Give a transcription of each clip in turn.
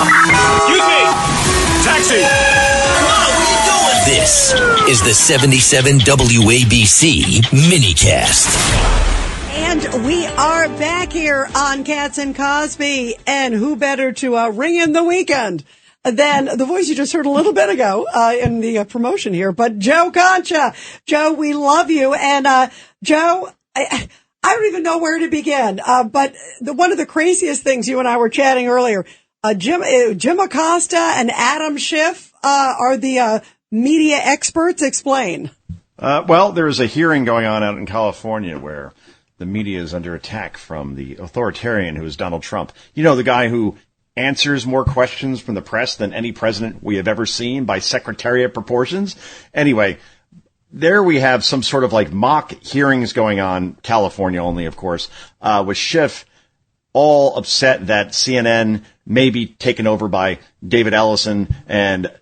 Excuse me! Taxi! Come on, what are you doing? This is the 77 WABC minicast. And we are back here on Cats and Cosby. And who better to ring in the weekend than the voice you just heard a little bit ago in the promotion here, but Joe Concha. Joe, we love you. And Joe, I don't even know where to begin. But one of the craziest things, you and I were chatting earlier, Jim Acosta and Adam Schiff are the media experts. Explain. Well, there is a hearing going on out in California where the media is under attack from the authoritarian who is Donald Trump. You know, the guy who answers more questions from the press than any president we have ever seen by secretariat proportions. Anyway, there we have some sort of like mock hearings going on, California only, of course, with Schiff all upset that CNN may be taken over by David Ellison and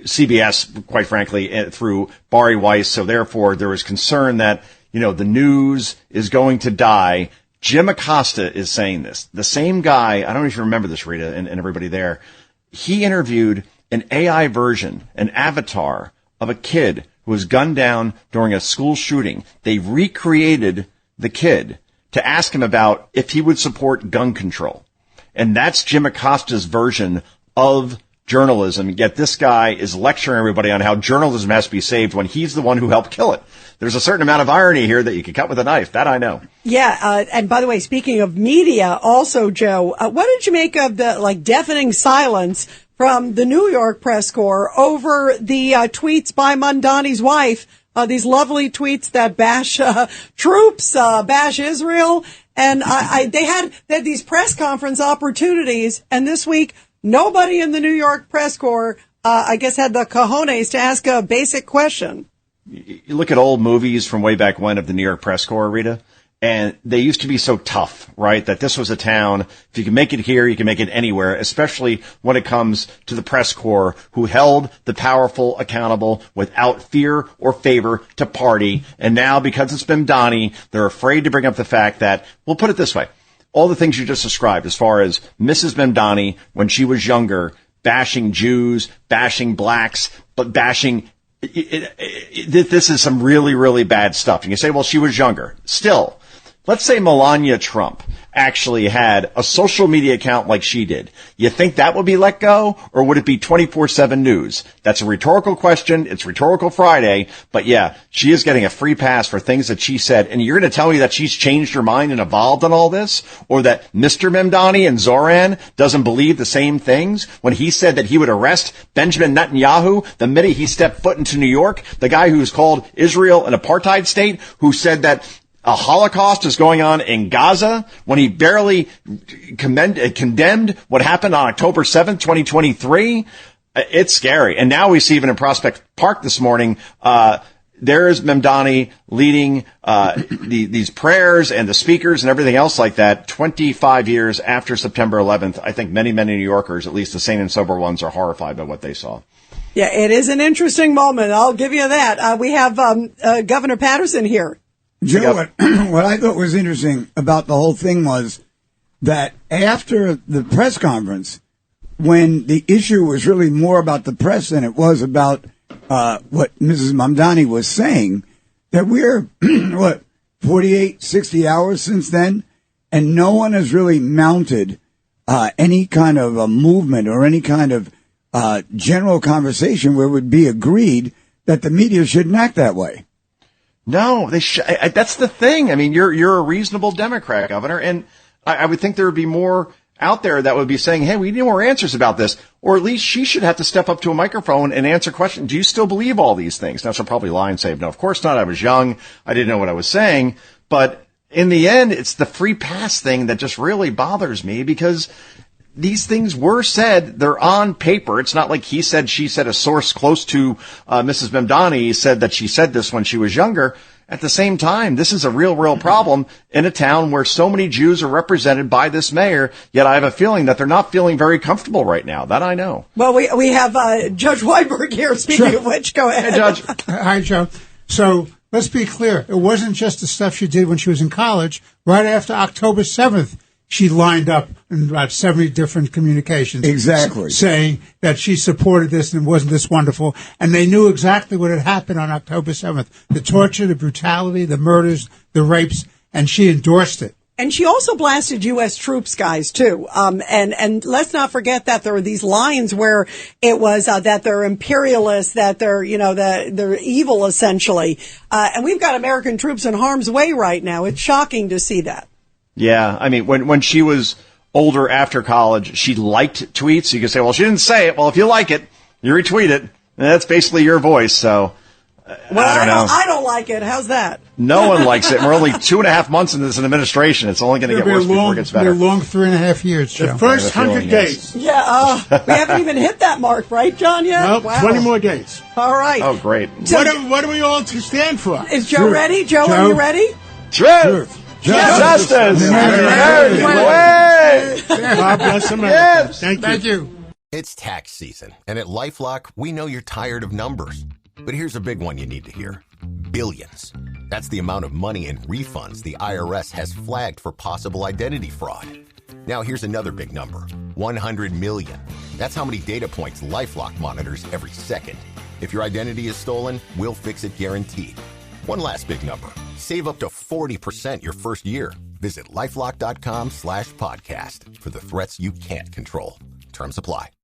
CBS, quite frankly, through Bari Weiss. So therefore, there was concern that, you know, the news is going to die. Jim Acosta is saying this. The same guy, I don't know if you remember this, Rita, and everybody there. He interviewed an AI version, an avatar of a kid who was gunned down during a school shooting. They recreated the kid to ask him about if he would support gun control. And that's Jim Acosta's version of journalism. Yet this guy is lecturing everybody on how journalism has to be saved when he's the one who helped kill it. There's a certain amount of irony here that you can cut with a knife. That I know. Yeah. And by the way, speaking of media, also, Joe, what did you make of the deafening silence from the New York press corps over the tweets by Mamdani's wife? These lovely tweets that bash troops, bash Israel. And they had these press conference opportunities. And this week, nobody in the New York press corps, I guess, had the cojones to ask a basic question. You look at old movies from way back when of the New York press corps, Rita, and they used to be so tough, right? That this was a town, if you can make it here, you can make it anywhere, especially when it comes to the press corps who held the powerful accountable without fear or favor to party. And now, because it's Mamdani, they're afraid to bring up the fact that, we'll put it this way, all the things you just described as far as Mrs. Mamdani when she was younger, bashing Jews, bashing blacks, but bashing this is some really, really bad stuff. And you say, well, she was younger. Still, let's say Melania Trump actually had a social media account like she did. You think that would be let go, or would it be 24/7 news? That's a rhetorical question. It's Rhetorical Friday. But yeah, she is getting a free pass for things that she said. And you're going to tell me that she's changed her mind and evolved on all this? Or that Mr. Mamdani and Zoran doesn't believe the same things when he said that he would arrest Benjamin Netanyahu the minute he stepped foot into New York? The guy who's called Israel an apartheid state, who said that a Holocaust is going on in Gaza when he barely condemned what happened on October 7th, 2023. It's scary. And now we see even in Prospect Park this morning, there is Mamdani leading these prayers and the speakers and everything else like that 25 years after September 11th. I think many, many New Yorkers, at least the sane and sober ones, are horrified by what they saw. Yeah, it is an interesting moment. I'll give you that. We have Governor Patterson here. Joe, what I thought was interesting about the whole thing was that after the press conference, when the issue was really more about the press than it was about what Mrs. Mamdani was saying, that we're, 48, 60 hours since then, and no one has really mounted any kind of a movement or any kind of general conversation where it would be agreed that the media shouldn't act that way. No, that's the thing. I mean, you're a reasonable Democrat, Governor, and I would think there would be more out there that would be saying, hey, we need more answers about this, or at least she should have to step up to a microphone and answer questions. Do you still believe all these things? Now, she'll probably lie and say, no, of course not. I was young. I didn't know what I was saying. But in the end, it's the free pass thing that just really bothers me, because these things were said. They're on paper. It's not like he said, she said. A source close to Mrs. Mamdani said that she said this when she was younger. At the same time, this is a real problem in a town where so many Jews are represented by this mayor, yet I have a feeling that they're not feeling very comfortable right now. That I know. Well, we have Judge Weinberg here. Speaking of which, go ahead. Hey, Judge. Hi, Joe. So let's be clear. It wasn't just the stuff she did when she was in college. Right after October 7th, she lined up in about 70 different communications. Exactly. Saying that she supported this and wasn't this wonderful. And they knew exactly what had happened on October 7th. The torture, the brutality, the murders, the rapes, and she endorsed it. And she also blasted U.S. troops, guys, too. And let's not forget that there were these lines where it was that they're imperialists, that they're, they're evil, essentially. And we've got American troops in harm's way right now. It's shocking to see that. Yeah, I mean, when she was older after college, she liked tweets. You could say, well, she didn't say it. Well, if you like it, you retweet it. And that's basically your voice, so... Well, I don't know. I don't like it. How's that? No one likes it. We're only 2.5 months into this administration. It's only going to get worse before it gets better. It'll be a long 3.5 years, Joe. The first 100 days. Yeah, we haven't even hit that mark, right, John, yet? Well, Wow. 20 more days. All right. Oh, great. So, What do we all to stand for? is Joe ready? Joe, are you ready? Truth! Justice! American way! God bless America. Thank you. It's tax season, and at LifeLock, we know you're tired of numbers. But here's a big one you need to hear. Billions. That's the amount of money in refunds the IRS has flagged for possible identity fraud. Now here's another big number. 100 million. That's how many data points LifeLock monitors every second. If your identity is stolen, we'll fix it guaranteed. One last big number. Save up to 40% your first year. Visit LifeLock.com/podcast for the threats you can't control. Terms apply.